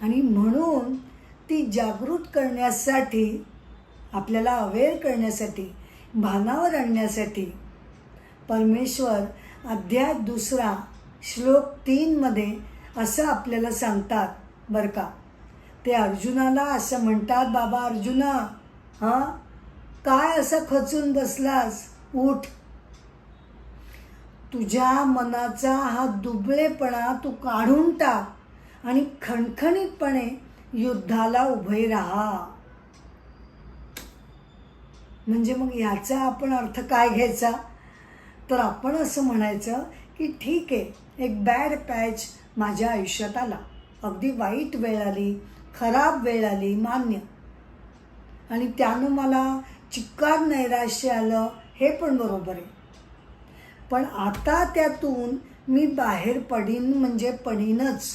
आणि म्हणून ती जागृत करण्यासाठी, आपल्याला अवेअर करण्यासाठी, भानावर आणण्यासाठी परमेश्वर अध्याय 2 श्लोक 3 मध्ये असं आपल्याला सांगतात बरं का. ते अर्जुनाला असं म्हणतात, बाबा अर्जुना, काय असं खचून बसलास, उठ. तुझ्या मनाचा हा दुबळेपणा तू काढून टाक आणि खणखणीतपणे युद्धाला उभे राहा. म्हणजे मग याचा आपण अर्थ काय घ्यायचा, तर आपण असं म्हणायचं की ठीक आहे, एक बॅड पॅच माझ्या आयुष्यात आला, अगदी वाईट वेळ आली, खराब वेळ आली, मान्य, आणि त्यानं मला चिक्कार नैराश्य आलं, हे पण बरोबर आहे. पण आता त्यातून मी बाहेर पडीन म्हणजे पडीनच.